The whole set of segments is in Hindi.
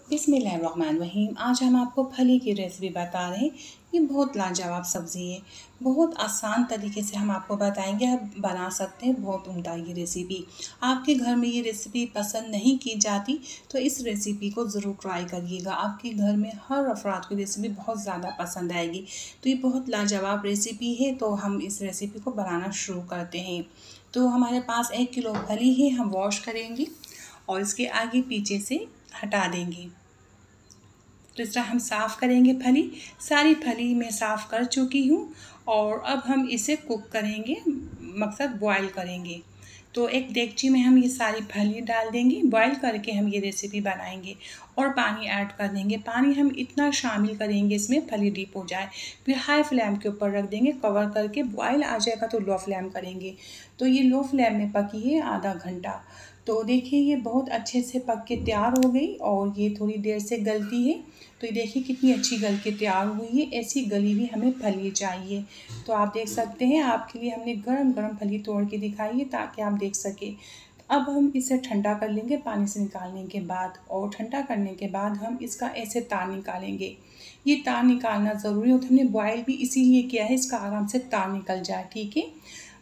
बिस्मिल्लाहिर्रहमानिर्रहीम। आज हम आपको फली की रेसिपी बता रहे हैं। ये बहुत लाजवाब सब्ज़ी है। बहुत आसान तरीके से हम आपको बताएंगे, आप बना सकते हैं। बहुत उम्दा ये रेसिपी। आपके घर में ये रेसिपी पसंद नहीं की जाती तो इस रेसिपी को ज़रूर ट्राई करिएगा। आपके घर में हर अफराद को रेसिपी बहुत ज़्यादा पसंद आएगी। तो ये बहुत लाजवाब रेसिपी है। तो हम इस रेसिपी को बनाना शुरू करते हैं। तो हमारे पास 1 किलो फली है। हम वॉश करेंगे और इसके आगे पीछे से हटा देंगे। तो इस तरह हम साफ़ करेंगे फली। सारी फली मैं साफ़ कर चुकी हूँ और अब हम इसे कुक करेंगे, मकसद बॉयल करेंगे। तो एक देगची में हम ये सारी फली डाल देंगे। बॉयल करके हम ये रेसिपी बनाएंगे और पानी ऐड कर देंगे। पानी हम इतना शामिल करेंगे इसमें फली डीप हो जाए। फिर हाई फ्लेम के ऊपर रख देंगे कवर करके। बॉयल आ जाएगा तो लो फ्लेम करेंगे। तो ये लो फ्लेम में पकी है आधा घंटा। तो देखिए ये बहुत अच्छे से पक के तैयार हो गई और ये थोड़ी देर से गलती है। तो ये देखिए कितनी अच्छी गल के तैयार हुई है। ऐसी गली हुई हमें फली चाहिए। तो आप देख सकते हैं, आपके लिए हमने गरम गरम फली तोड़ के दिखाई है ताकि आप देख सके। अब हम इसे ठंडा कर लेंगे पानी से निकालने के बाद, और ठंडा करने के बाद हम इसका ऐसे तार निकालेंगे। ये तार निकालना ज़रूरी होता है। हमने बॉयल भी इसीलिए किया है, इसका आराम से तार निकल जाए। ठीक है।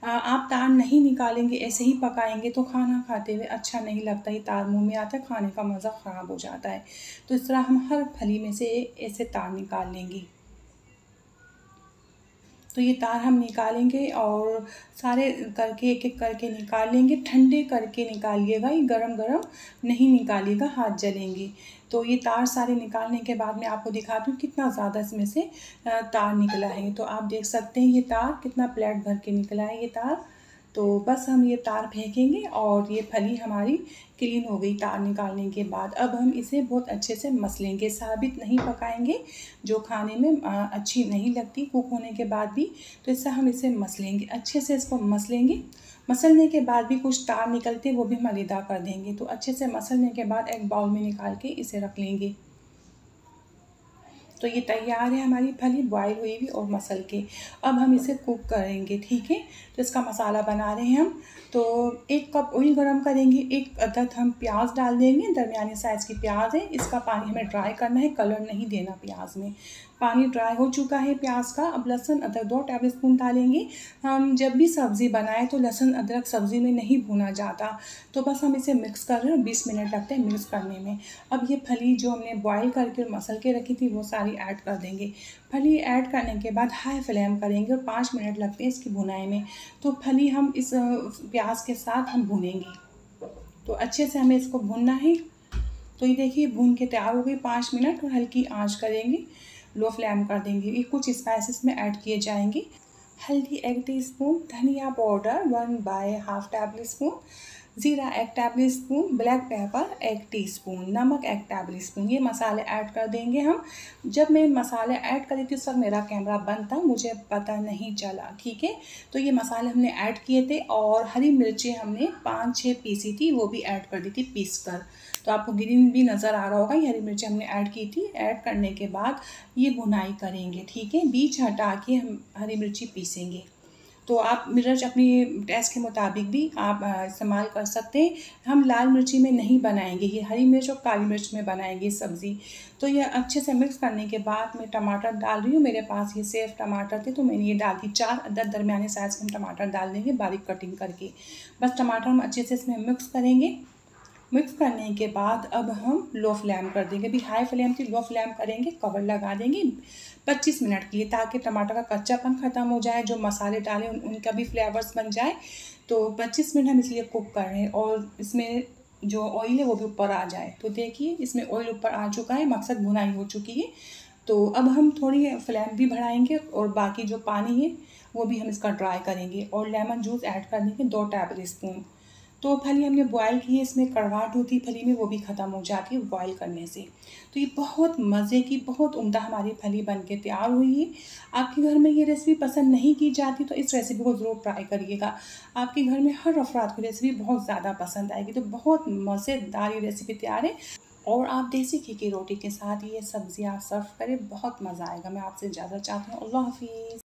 आप तार नहीं निकालेंगे, ऐसे ही पकाएंगे तो खाना खाते हुए अच्छा नहीं लगता। ये तार मुंह में आता है, खाने का मज़ा ख़राब हो जाता है। तो इस तरह हम हर फली में से ऐसे तार निकाल लेंगे। तो ये तार हम निकालेंगे और सारे करके एक एक करके निकाल लेंगे। ठंडे करके निकालिएगा, ये गरम गरम नहीं निकालिएगा, हाथ जलेंगे। तो ये तार सारे निकालने के बाद मैं आपको दिखाती हूँ कितना ज़्यादा इसमें से तार निकला है। तो आप देख सकते हैं ये तार कितना प्लेट भर के निकला है ये तार। तो बस हम ये तार फेंकेंगे और ये फली हमारी क्लीन हो गई तार निकालने के बाद। अब हम इसे बहुत अच्छे से मसलेंगे, साबित नहीं पकाएंगे जो खाने में अच्छी नहीं लगती कुक होने के बाद भी। तो इससे हम इसे मसलेंगे, अच्छे से इसको मसलेंगे। मसलने के बाद भी कुछ तार निकलते वो भी हम अलग कर देंगे। तो अच्छे से मसलने के बाद एक बाउल में निकाल के इसे रख लेंगे। तो ये तैयार है हमारी फली बॉयल हुई हुई और मसल के। अब हम इसे कुक करेंगे। ठीक है। तो इसका मसाला बना रहे हैं हम। तो 1 कप ऑयल गरम करेंगे। 1 अदद हम प्याज डाल देंगे, दरमियानी साइज़ की प्याज है। इसका पानी हमें ड्राई करना है, कलर नहीं देना प्याज में। पानी ड्राई हो चुका है प्याज का। अब लहसुन अदरक 2 टेबल स्पून डालेंगे। हम जब भी सब्ज़ी बनाएं तो लहसुन अदरक सब्ज़ी में नहीं भुना जाता। तो बस हम इसे मिक्स कर रहे हैं, 20 मिनट लगते हैं मिक्स करने में। अब ये फली जो हमने बॉयल करके और मसल के रखी थी वो सारी ऐड कर देंगे। फली ऐड करने के बाद हाई फ्लेम करेंगे और 5 मिनट लगते हैं इसकी भुनाई में। तो फली हम इस प्याज के साथ हम भुनेंगे। तो अच्छे से हमें इसको भुनना है। तो ये देखिए भून के तैयार हो गई 5 मिनट, और हल्की आंच करेंगे, लो फ्लेम कर देंगे। ये कुछ स्पाइसेस में ऐड किए जाएंगे। हल्दी 1 टीस्पून, धनिया पाउडर 1/2 टेबल स्पून, ज़ीरा 1 table spoon, black pepper 1 teaspoon, नमक 1 टेबल स्पून। ये मसाले ऐड कर देंगे हम। जब मैं मसाले ऐड करी थी उस वक्त मेरा कैमरा बंद था, मुझे पता नहीं चला। ठीक है। तो ये मसाले हमने ऐड किए थे और हरी मिर्चें हमने 5-6 पीसी थी, वो भी ऐड कर दी थी पीस कर। तो आपको ग्रीन भी नज़र आ रहा होगा। ये हरी मिर्ची हमने ऐड की थी। ऐड करने के बाद ये भुनाई करेंगे। ठीक है। बीच हटा के हम हरी मिर्ची पीसेंगे। तो आप मिर्च अपनी टेस्ट के मुताबिक भी आप इस्तेमाल कर सकते हैं। हम लाल मिर्ची में नहीं बनाएंगे, ये हरी मिर्च और काली मिर्च में बनाएंगे सब्ज़ी। तो ये अच्छे से मिक्स करने के बाद मैं टमाटर डाल रही हूँ। मेरे पास ये सेफ टमाटर थे तो मैंने ये डाल दी। 4 अदद दरमियाने साइज़ के हम टमाटर डाल देंगे बारीक कटिंग करके। बस टमाटर हम अच्छे से इसमें मिक्स करेंगे। मिक्स करने के बाद अब हम लो फ्लेम कर देंगे। अभी हाई फ्लेम थी, लो फ्लेम करेंगे, कवर लगा देंगे 25 मिनट के लिए, ताकि टमाटर का कच्चापन ख़त्म हो जाए, जो मसाले डाले उनका भी फ्लेवर्स बन जाए। तो 25 मिनट हम इसलिए कुक कर रहे हैं और इसमें जो ऑयल है वो भी ऊपर आ जाए। तो देखिए इसमें ऑयल ऊपर आ चुका है, मकसद भुनाई हो चुकी है। तो अब हम थोड़ी फ्लेम भी बढ़ाएंगे और बाकी जो पानी है वो भी हम इसका ड्राई करेंगे और लेमन जूस ऐड कर देंगे 2 टेबल स्पून। तो फली हमने बॉयल की है, इसमें कड़वाहट होती है फली में, वो भी ख़त्म हो जाती है बॉयल करने से। तो ये बहुत मज़े की, बहुत उम्दा हमारी फली बन के तैयार हुई है। आपके घर में ये रेसिपी पसंद नहीं की जाती तो इस रेसिपी को ज़रूर ट्राई करिएगा। आपके घर में हर अफराद को रेसिपी बहुत ज़्यादा पसंद आएगी। तो बहुत मज़ेदार ये रेसिपी तैयार है और आप देसी घी की रोटी के साथ ये सब्ज़ी आप सर्व करें, बहुत मज़ा आएगा। मैं आपसे इजाज़त चाहती हूँ। अल्लाह हाफ़िज़।